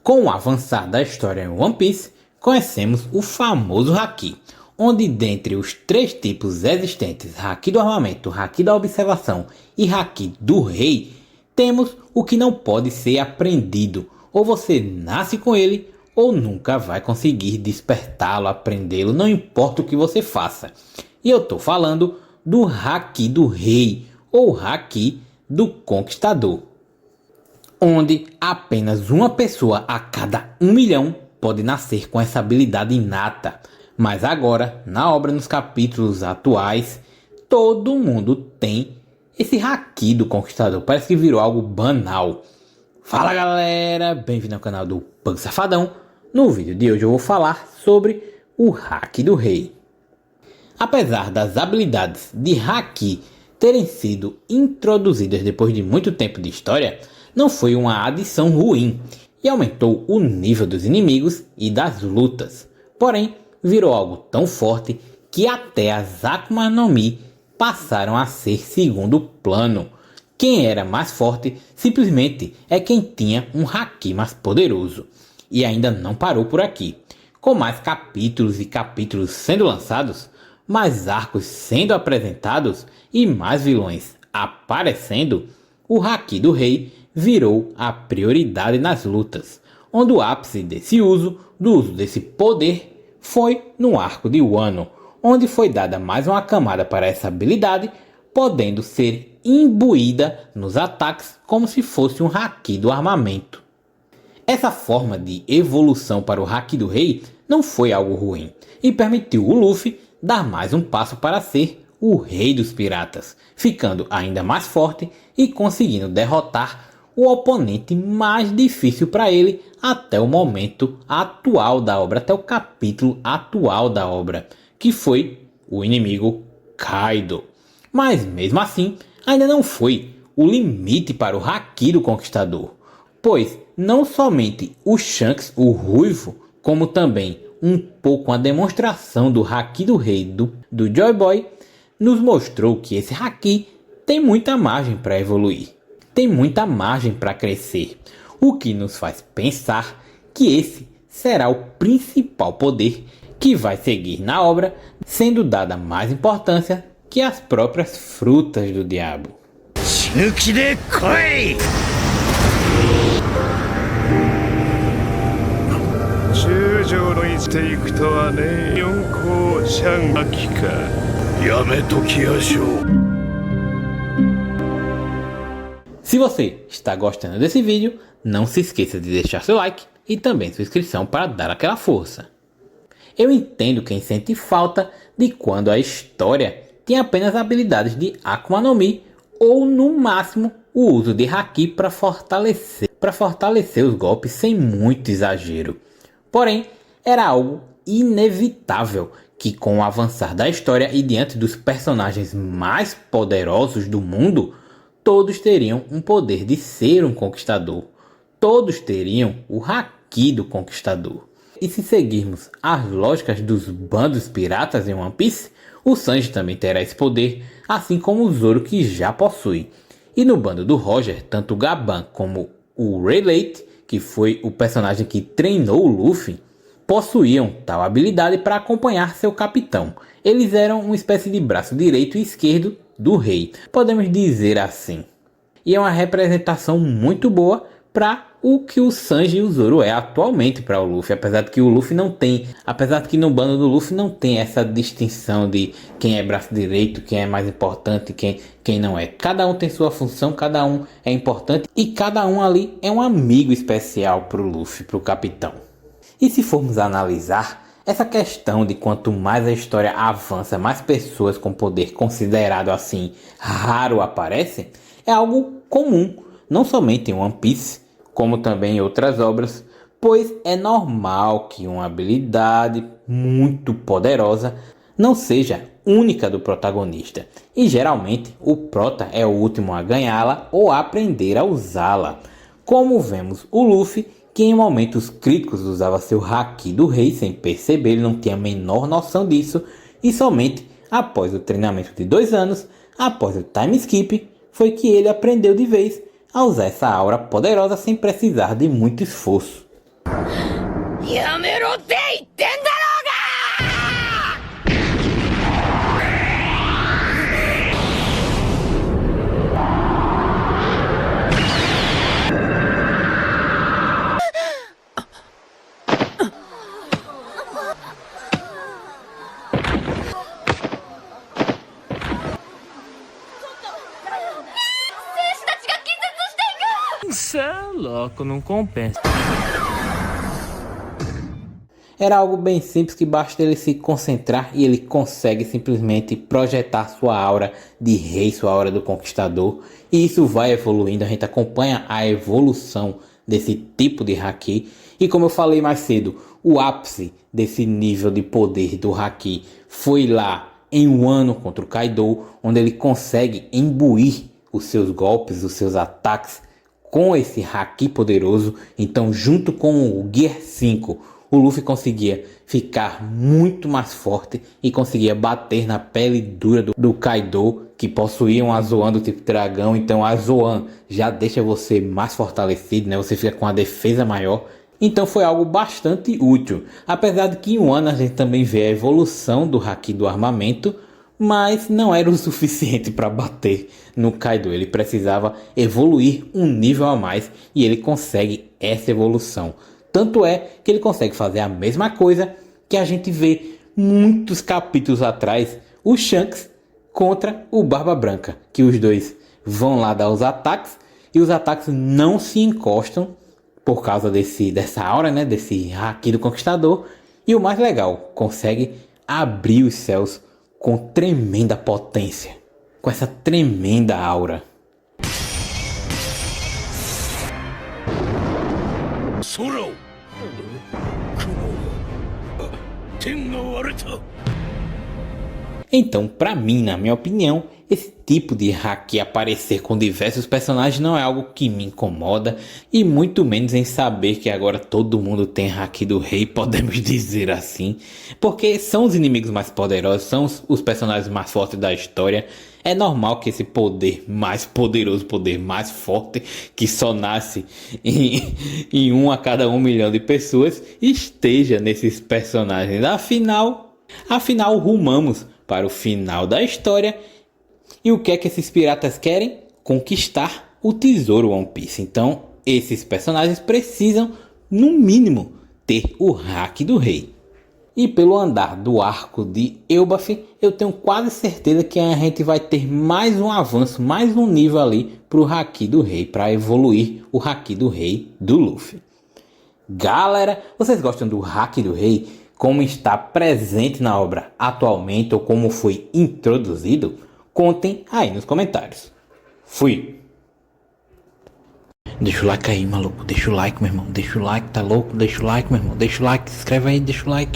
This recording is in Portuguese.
Com o avançar da história em One Piece, conhecemos o famoso Haki, onde dentre os três tipos existentes, Haki do armamento, Haki da observação e Haki do rei, temos o que não pode ser aprendido, ou você nasce com ele, ou nunca vai conseguir despertá-lo, aprendê-lo, não importa o que você faça. E eu estou falando do Haki do rei, ou Haki do conquistador, onde apenas uma pessoa a cada 1 milhão pode nascer com essa habilidade inata. Mas agora, na obra, nos capítulos atuais, todo mundo tem esse Haki do conquistador. Parece que virou algo banal. Fala galera, bem-vindo ao canal do Pug Safadão. No vídeo de hoje eu vou falar sobre o Haki do rei. Apesar das habilidades de Haki terem sido introduzidas depois de muito tempo de história, não foi uma adição ruim e aumentou o nível dos inimigos e das lutas. Porém, virou algo tão forte que até as Akuma no Mi passaram a ser segundo plano. Quem era mais forte simplesmente é quem tinha um Haki mais poderoso. E ainda não parou por aqui. Com mais capítulos e capítulos sendo lançados, mais arcos sendo apresentados e mais vilões aparecendo, o Haki do rei virou a prioridade nas lutas, onde o ápice do uso desse poder foi no arco de Wano, onde foi dada mais uma camada para essa habilidade, podendo ser imbuída nos ataques como se fosse um Haki do armamento. Essa forma de evolução para o Haki do rei não foi algo ruim, e permitiu o Luffy dar mais um passo para ser o rei dos piratas, ficando ainda mais forte e conseguindo derrotar o oponente mais difícil para ele até o momento atual da obra, até o capítulo atual da obra, que foi o inimigo Kaido. Mas mesmo assim, ainda não foi o limite para o Haki do conquistador, pois não somente o Shanks, o ruivo, como também um pouco a demonstração do Haki do rei do Joy Boy, nos mostrou que esse Haki tem muita margem para evoluir. Tem muita margem para crescer, o que nos faz pensar que esse será o principal poder que vai seguir na obra, sendo dada mais importância que as próprias frutas do diabo. Se você está gostando desse vídeo, não se esqueça de deixar seu like e também sua inscrição para dar aquela força. Eu entendo quem sente falta de quando a história tem apenas habilidades de Akuma no Mi ou no máximo o uso de Haki para fortalecer os golpes sem muito exagero. Porém, era algo inevitável que com o avançar da história e diante dos personagens mais poderosos do mundo, todos teriam um poder de ser um conquistador. Todos teriam o Haki do conquistador. E se seguirmos as lógicas dos bandos piratas em One Piece, o Sanji também terá esse poder, assim como o Zoro que já possui. E no bando do Roger, tanto o Gaban como o Rayleigh, que foi o personagem que treinou o Luffy, possuíam tal habilidade para acompanhar seu capitão. Eles eram uma espécie de braço direito e esquerdo do rei, podemos dizer assim. E é uma representação muito boa para o que o Sanji e o Zoro é atualmente para o Luffy, apesar de que o Luffy não tem, apesar de que no bando do Luffy não tem essa distinção de quem é braço direito, quem é mais importante, quem não é. Cada um tem sua função, cada um é importante e cada um ali é um amigo especial para o Luffy, para o capitão. E se formos analisar essa questão de quanto mais a história avança, mais pessoas com poder considerado assim raro aparecem, é algo comum, não somente em One Piece, como também em outras obras, pois é normal que uma habilidade muito poderosa não seja única do protagonista, e geralmente o prota é o último a ganhá-la ou a aprender a usá-la, como vemos o Luffy, que em momentos críticos usava seu Haki do rei sem perceber, ele não tinha a menor noção disso, e somente após o treinamento de 2 anos, após o time skip, foi que ele aprendeu de vez a usar essa aura poderosa sem precisar de muito esforço. やめろって言ってんだろうが。Cê é louco, não compensa. Era algo bem simples que basta ele se concentrar e ele consegue simplesmente projetar sua aura de rei, sua aura do conquistador. E isso vai evoluindo, a gente acompanha a evolução desse tipo de haki. E como eu falei mais cedo, o ápice desse nível de poder do haki foi lá em Wano contra o Kaido, onde ele consegue imbuir os seus golpes, os seus ataques com esse haki poderoso. Então, junto com o Gear 5, o Luffy conseguia ficar muito mais forte e conseguia bater na pele dura do Kaido, que possuía um Azoan do tipo dragão. Então a Azoan já deixa você mais fortalecido, né? Você fica com a defesa maior. Então foi algo bastante útil. Apesar de que em Wano a gente também vê a evolução do haki do armamento, mas não era o suficiente para bater no Kaido. Ele precisava evoluir um nível a mais e ele consegue essa evolução. Tanto é que ele consegue fazer a mesma coisa que a gente vê muitos capítulos atrás, o Shanks contra o Barba Branca, que os dois vão lá dar os ataques e os ataques não se encostam por causa dessa aura, né, desse haki do Conquistador. E o mais legal, consegue abrir os céus com tremenda potência, com essa tremenda aura. Então, pra mim, na minha opinião, esse tipo de haki aparecer com diversos personagens não é algo que me incomoda, e muito menos em saber que agora todo mundo tem haki do rei, podemos dizer assim, porque são os inimigos mais poderosos, são os personagens mais fortes da história. É normal que esse poder mais poderoso, poder mais forte, que só nasce em 1 a cada 1 milhão de pessoas, esteja nesses personagens. Afinal, rumamos para o final da história. E o que é que esses piratas querem? Conquistar o tesouro One Piece. Então, esses personagens precisam, no mínimo, ter o haki do rei. E pelo andar do arco de Elbaf, eu tenho quase certeza que a gente vai ter mais um avanço, mais um nível ali para o haki do rei, para evoluir o haki do rei do Luffy. Galera, vocês gostam do haki do rei? Como está presente na obra atualmente ou como foi introduzido? Contem aí nos comentários. Fui! Deixa o like aí, maluco. Deixa o like, meu irmão. Deixa o like, tá louco? Deixa o like, meu irmão. Deixa o like, se inscreve aí, deixa o like.